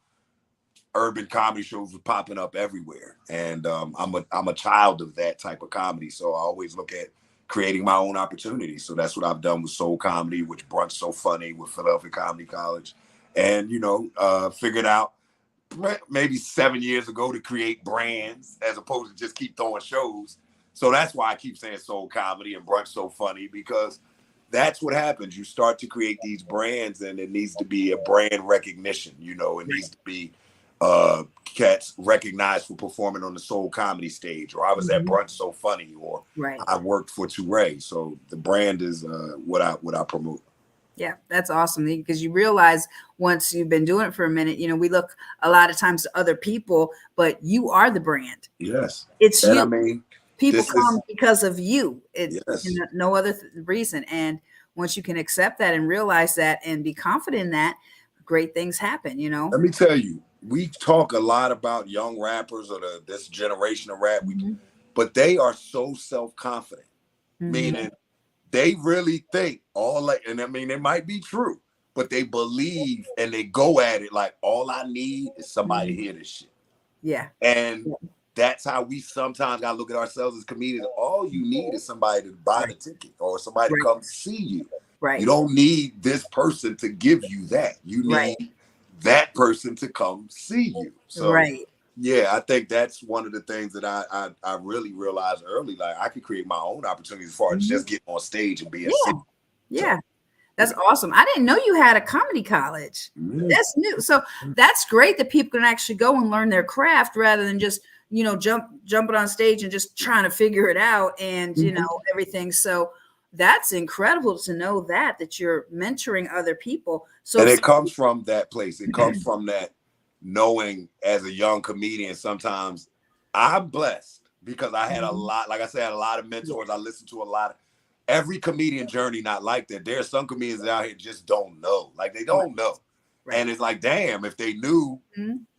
urban comedy shows were popping up everywhere. And I'm a child of that type of comedy. So I always look at creating my own opportunities. So that's what I've done with Soul Comedy, which Brunch So Funny, with Philadelphia Comedy College. And, figured out maybe 7 years ago to create brands as opposed to just keep throwing shows. So that's why I keep saying Soul Comedy and Brunch So Funny, because that's what happens. You start to create these brands, and it needs to be a brand recognition. It needs to be cats recognized for performing on the Soul Comedy stage, or I was at Brunch So Funny, or I worked for TuRae. So the brand is what I promote. Yeah, that's awesome, because you realize once you've been doing it for a minute, we look a lot of times to other people, but you are the brand. Yes. It's and you. I mean, People come because of you. It's yes. No other reason. And once you can accept that and realize that and be confident in that, great things happen, Let me tell you, we talk a lot about young rappers or this generation of rap, but they are so self-confident, meaning they really think and I mean, it might be true, but they believe and they go at it like, all I need is somebody to hear this shit. Yeah. And that's how we sometimes got to look at ourselves as comedians. All you need is somebody to buy the ticket, or somebody to come see you. Right. You don't need this person to give you that. You need that person to come see you. So, yeah, I think that's one of the things that I really realized early. Like, I could create my own opportunities as far as just getting on stage and being sick. Yeah. That's awesome. I didn't know you had a comedy college. That's new. So that's great that people can actually go and learn their craft rather than just, jumping on stage and just trying to figure it out and, everything. So that's incredible to know that you're mentoring other people. So, and it comes from that place. It comes from that knowing, as a young comedian, sometimes I'm blessed because I had a lot, like I said, I had a lot of mentors. I listened to a lot of. Every comedian journey not like that. There are some comedians out here just don't know. Like, they don't know. And it's like, damn, if they knew,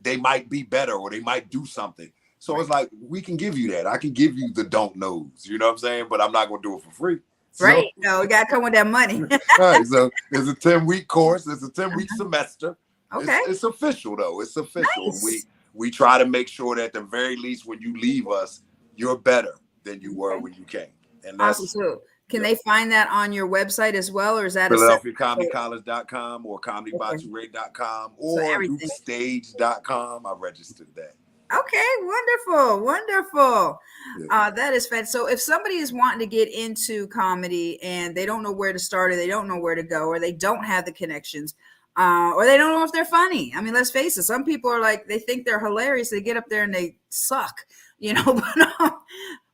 they might be better, or they might do something. So it's like, we can give you that. I can give you the don't knows. You know what I'm saying? But I'm not going to do it for free. So, no, we got to come with that money. Right. So it's a 10-week course. It's a 10-week semester. Okay. It's official, though. It's official. Nice. We try to make sure that at the very least, when you leave us, you're better than you were when you came. And that's awesome. So can they find that on your website as well, or is that PhiladelphiaComedyCollege.com or ComedyByTuRae.com or NewStage.com? I registered that. Okay, wonderful. That is fantastic. So if somebody is wanting to get into comedy and they don't know where to start, or they don't know where to go, or they don't have the connections, or they don't know if they're funny. I mean, let's face it. Some people are like, they think they're hilarious. They get up there and they suck, but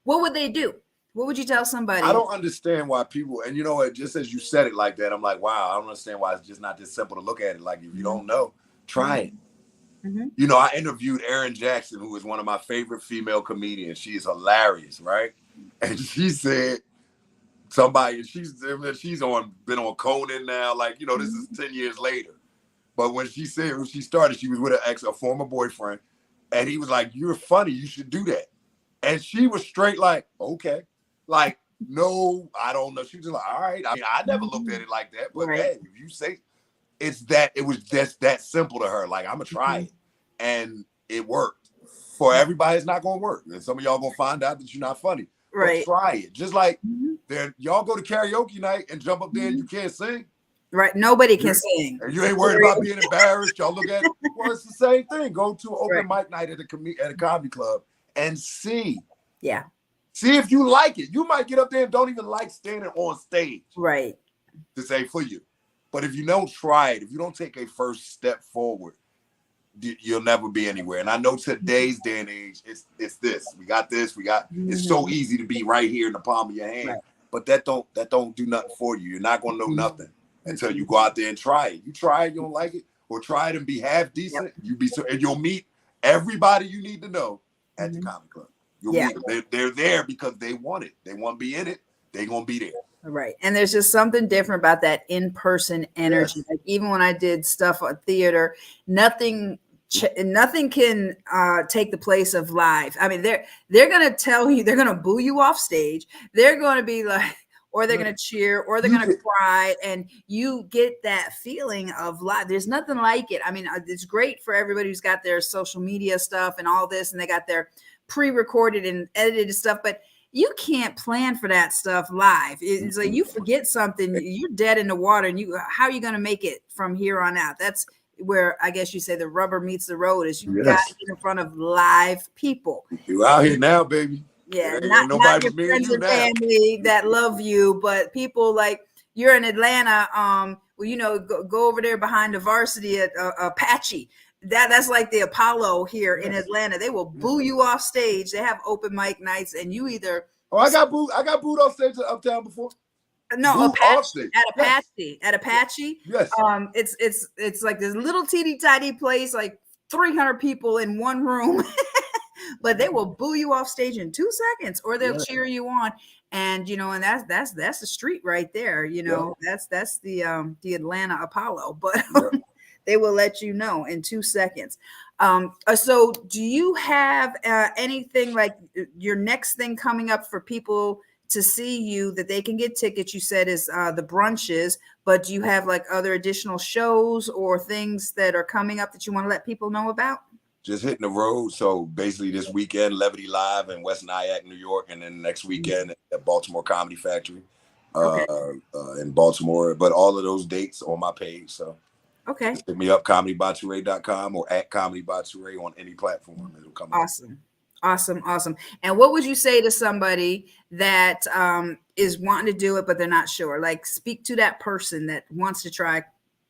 what would they do? What would you tell somebody? I don't understand why people, and just as you said it like that, I'm like, wow, I don't understand why it's just not this simple to look at it. Like, if you don't know, try it. I interviewed Erin Jackson, who is one of my favorite female comedians. She is hilarious, right? And she said, she's been on Conan now, like, this is 10 years later. But when she started, she was with a former boyfriend, And he was like, "You're funny. You should do that." And she was straight like, "Okay." Like, no, I don't know. She was like, "All right." I mean, I never looked at it like that. But Right. hey, if you say it was just that simple to her. Like, I'm going to try it. And it worked. For everybody, it's not going to work. And some of y'all going to find out that you're not funny. Right. But try it. Just like y'all go to karaoke night and jump up there and you can't sing. Right. Nobody can sing. And you ain't worried about being embarrassed. Y'all look at it. Well, it's the same thing. Go to an open mic night at a comedy club and see. Yeah. See if you like it. You might get up there and don't even like standing on stage. Right. To say for you. But if you don't try it, if you don't take a first step forward, you'll never be anywhere. And I know today's day and age, it's this. We got this. It's so easy to be right here in the palm of your hand. Right. But that don't do nothing for you. You're not gonna know nothing until you go out there and try it. You try it, you don't like it, or try it and be half decent. And you'll meet everybody you need to know at the comedy club. You'll meet them. They're there because they want it. They want to be in it. They're gonna be there. Right. And there's just something different about that in-person energy. Like even when I did stuff at theater, nothing can take the place of live. I mean, they're going to tell you, they're going to boo you off stage. They're going to be like, or they're going to cheer, or they're going to cry. And you get that feeling of live. There's nothing like it. I mean, it's great for everybody who's got their social media stuff and all this, and they got their pre-recorded and edited stuff, but you can't plan for that stuff live. It's like you forget something, you're dead in the water, and how are you going to make it from here on out? That's where I guess you say the rubber meets the road is you got to get in front of live people. You out here now, baby. Yeah, not your friends and family that love you, but people like you're in Atlanta. Well, go over there behind the Varsity at Apache. That's like the Apollo here in Atlanta. They will boo you off stage. They have open mic nights, and you either I got booed off stage at Uptown before. No, Apache. At Apache. Yes. It's like this little teeny tiny place, like 300 people in one room. But they will boo you off stage in 2 seconds, or they'll cheer you on. And and that's the street right there. That's the Atlanta Apollo. But they will let you know in 2 seconds. So do you have anything like your next thing coming up for people to see you that they can get tickets? You said is the brunches, but do you have like other additional shows or things that are coming up that you want to let people know about? Just hitting the road. So basically this weekend, Levity Live in West Nyack, New York, and then next weekend at Baltimore Comedy Factory in Baltimore. But all of those dates on my page. So just hit me up, comedybyTuRae.com or at comedybyTuRae on any platform. It'll come Awesome. And what would you say to somebody that is wanting to do it, but they're not sure? Like speak to that person that wants to try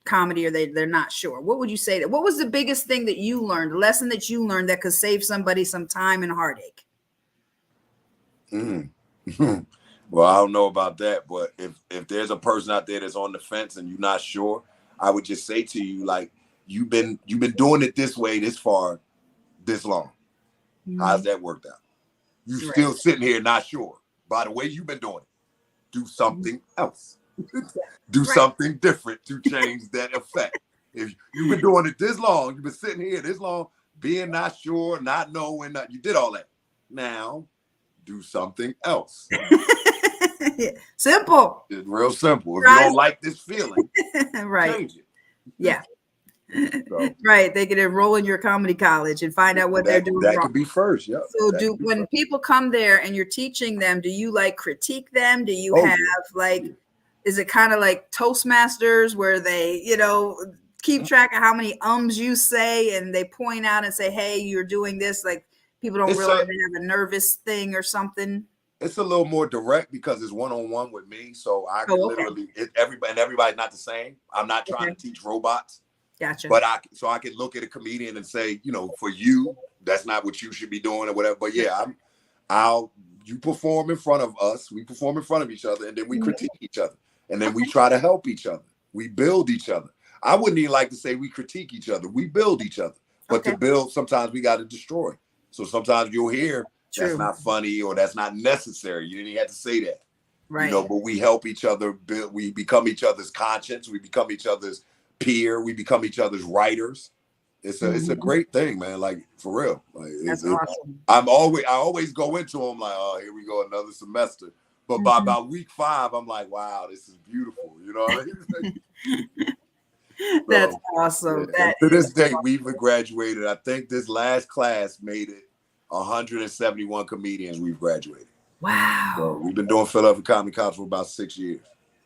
comedy or they're not sure. What would you say? What was the biggest thing that you learned, a lesson that you learned that could save somebody some time and heartache? Well, I don't know about that, but if there's a person out there that's on the fence and you're not sure, I would just say to you, like, you've been doing it this way, this far, this long. How's that worked out? You still sitting here not sure. By the way you've been doing it, do something else. Do something different to change that effect. If you've been doing it this long, you've been sitting here this long, being not sure, not knowing, you did all that. Now, do something else. Simple. It's real simple. If you don't like this feeling, change it. Yeah. So, right. They can enroll in your comedy college and find out what they're doing that wrong. Could be first. Yeah. So when people come there and you're teaching them, do you like critique them? Do you have is it kind of like Toastmasters where they, keep track of how many ums you say and they point out and say, hey, you're doing this? Like people don't realize they have a nervous thing or something. It's a little more direct because it's one-on-one with me. So I can literally, everybody's not the same. I'm not trying to teach robots. Gotcha. But I can look at a comedian and say, for you, that's not what you should be doing or whatever. But yeah, you perform in front of us. We perform in front of each other, and then we critique each other, and then we try to help each other. We build each other. I wouldn't even like to say we critique each other. We build each other. But to build, sometimes we got to destroy. So sometimes you'll hear that's not funny or that's not necessary. You didn't even have to say that. Right. But we help each other build. We become each other's conscience. We become each other's peer. We become each other's writers. It's a great thing, man. Like for real. Like That's awesome. I always go into them like, oh, here we go, another semester. But by about week 5, I'm like, wow, this is beautiful. You know what I mean? That's awesome. Yeah. To this day, we've graduated. I think this last class made it 171 comedians we've graduated. Wow. So we've been doing Philadelphia Comedy College for about 6 years.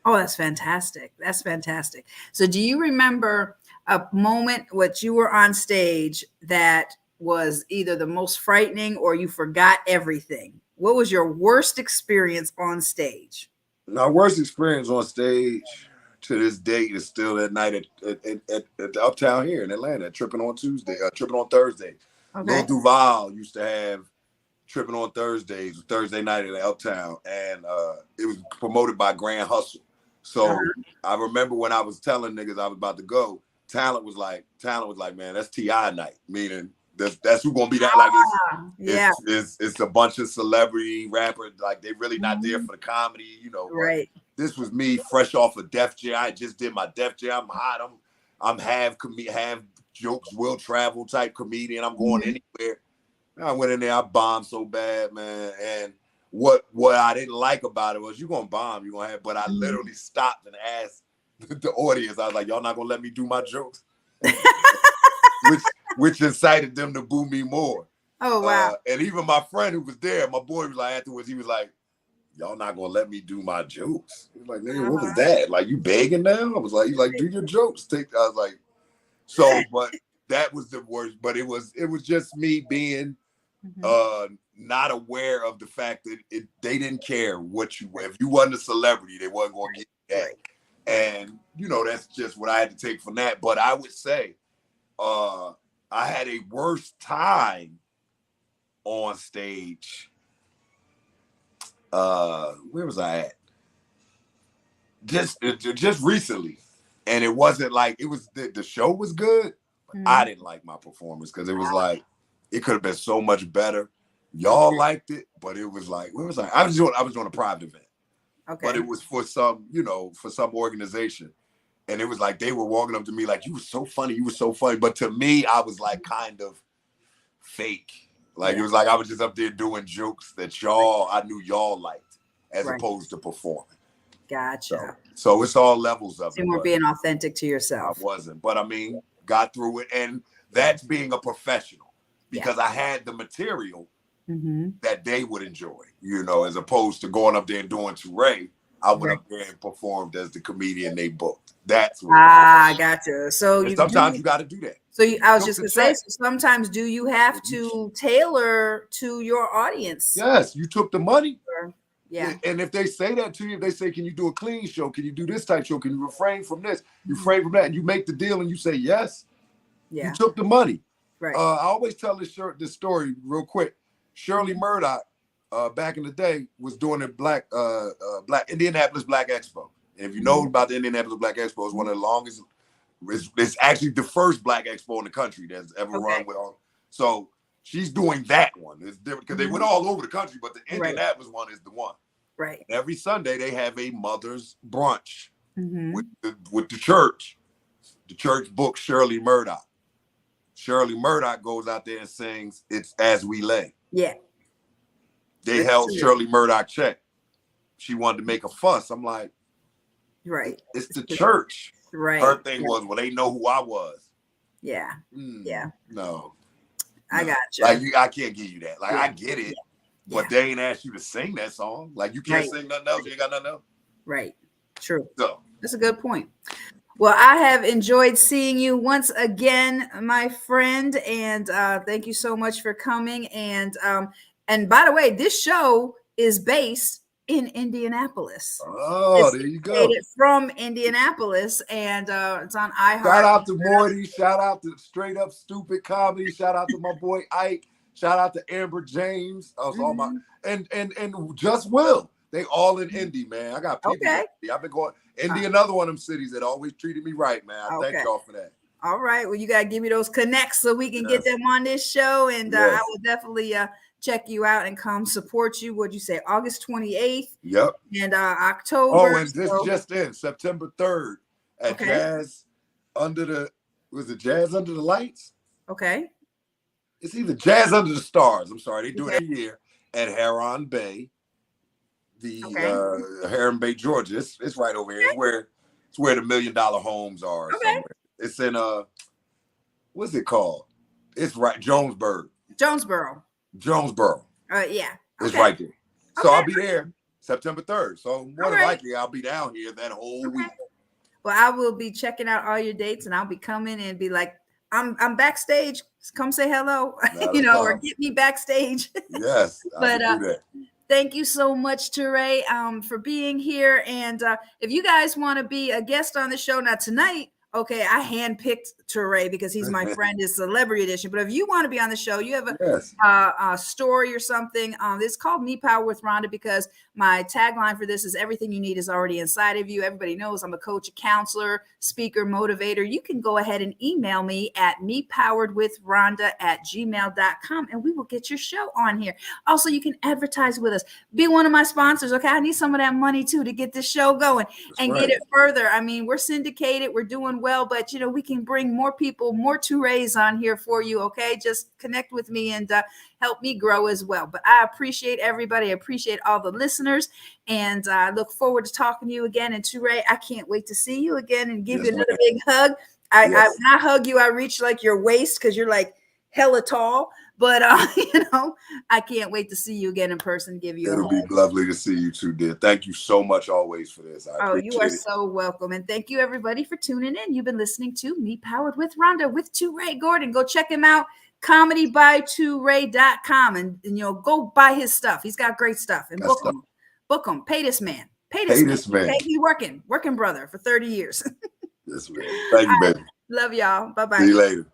Oh, that's fantastic. That's fantastic. So do you remember a moment what you were on stage that was either the most frightening or you forgot everything? What was your worst experience on stage? My worst experience on stage to this date is still that night at the Uptown here in Atlanta, tripping on Thursday. Okay. Lil Duval used to have tripping on Thursdays, Thursday night at the Uptown, and it was promoted by Grand Hustle. So I remember when I was telling niggas I was about to go, Talent was like, man, that's T.I. night, meaning that's who gonna be that. Like it's a bunch of celebrity rappers, like they really not there for the comedy, you know. Right. This was me fresh off of Def Jam. I just did my Def Jam. I'm hot. I'm half jokes will travel type comedian. I'm going anywhere. I went in there. I bombed so bad, man. And what I didn't like about it was you're gonna bomb, you're gonna have. But I literally stopped and asked the audience. I was like, y'all not gonna let me do my jokes, which incited them to boo me more. Oh wow! And even my friend who was there, my boy was like afterwards, he was like, y'all not gonna let me do my jokes. He was like, nigga, what was that? Like you begging now? I was like, he's like, do your jokes. I was like, so, but that was the worst. But it was just me being not aware of the fact that they didn't care if you wasn't a celebrity, they wasn't gonna get you that. And you know, that's just what I had to take from that. But I would say I had a worse time on stage. Where was I at? Just recently. And it wasn't like it was the show was good, but I didn't like my performance because it was like it could have been so much better. Y'all liked it, but it was like, where was I? I was doing a private event. Okay. But it was for some organization. And it was like they were walking up to me like, you were so funny, you were so funny. But to me, I was like kind of fake. Like it was like I was just up there doing jokes that I knew y'all liked as opposed to performing. Gotcha. So it's all levels of it. You weren't being authentic to yourself. I wasn't. But I mean, got through it. And that's being a professional because I had the material that they would enjoy, you know, as opposed to going up there and doing TuRae. I went up there and performed as the comedian they booked. That's what gotcha. So sometimes you got to do that. So I was just gonna say, so sometimes do you have to tailor to your audience? Yes, you took the money. Yeah. And if they say that to you, if they say, can you do a clean show? Can you do this type show? Can you refrain from this? You refrain from that, and you make the deal and you say yes. Yeah. You took the money. Right. I always tell this story real quick. Shirley Murdoch, back in the day, was doing a Black Indianapolis Black Expo. And if you know about the Indianapolis Black Expo, it's one of the longest. It's actually the first Black Expo in the country that's ever run with all. So she's doing that one. It's different because they went all over the country, but the Indianapolis one is the one. Right. And every Sunday they have a mother's brunch with the church. The church books Shirley Murdoch. Shirley Murdoch goes out there and sings "It's As We Lay." Yeah. They held Shirley Murdoch check. She wanted to make a fuss. I'm like, it's the church. Right. Her thing was, well, they know who I was. Yeah. Yeah. No. I got you. Like I can't give you that. Like I get it, but they ain't asked you to sing that song. Like you can't sing nothing else. You ain't got nothing else. Right. True. So that's a good point. Well, I have enjoyed seeing you once again, my friend, and thank you so much for coming. And by the way, this show is based in Indianapolis. Oh, there you go. From Indianapolis, and it's on iHeart. Shout out to Morty. Shout out to Straight Up Stupid Comedy. Shout out to my boy Ike. Shout out to Amber James. All my and Just Will. They all in Indy, man. I got people. I've been going. Indy, another one of them cities that always treated me right, man. I thank y'all for that. All right. Well, you got to give me those connects so we can get them on this show. And I will definitely check you out and come support you. What'd you say? August 28th. Yep. And October. Oh, and this just in September 3rd at Jazz Under the Lights? Okay. It's either Jazz Under the Stars. I'm sorry, they do it every year at Heron Bay, Heron Bay, Georgia. It's right over here. It's where the $1 million homes are somewhere. It's in what's it called? It's right Jonesboro. Yeah. It's right there. So I'll be there September 3rd. So more than likely I'll be down here that whole week. Well, I will be checking out all your dates, and I'll be coming and be like, I'm backstage. Come say hello, or get me backstage. Yes, but I can do that. Thank you so much, TuRae, for being here. And if you guys want to be a guest on the show, now tonight, okay, I handpicked TuRae because he's my friend, his celebrity edition. But if you want to be on the show, you have a story or something. It's called Me Power with Rhonda because my tagline for this is everything you need is already inside of you. Everybody knows I'm a coach, a counselor, speaker, motivator. You can go ahead and email me at mepoweredwithrhonda@gmail.com and we will get your show on here. Also, you can advertise with us. Be one of my sponsors, okay? I need some of that money too to get this show going and get it further. I mean, we're syndicated, we're doing well, but we can bring more people, more TuRaes on here for you, okay? Just connect with me and help me grow as well. But I appreciate everybody. I appreciate all the listeners, and I look forward to talking to you again. And TuRae, I can't wait to see you again and give you another big hug. When I hug you, I reach like your waist because you're like hella tall. But I can't wait to see you again in person. Give you. It'll be lovely to see you too, dear. Thank you so much always for this. You are so welcome, and thank you everybody for tuning in. You've been listening to Me Powered with Rhonda with TuRae Gordon. Go check him out. comedybyturae.com and go buy his stuff. He's got great stuff, and book him. Pay this man. Okay? He's working brother for 30 years. Yes, man. Thank you, baby. Love y'all. Bye-bye. See you later.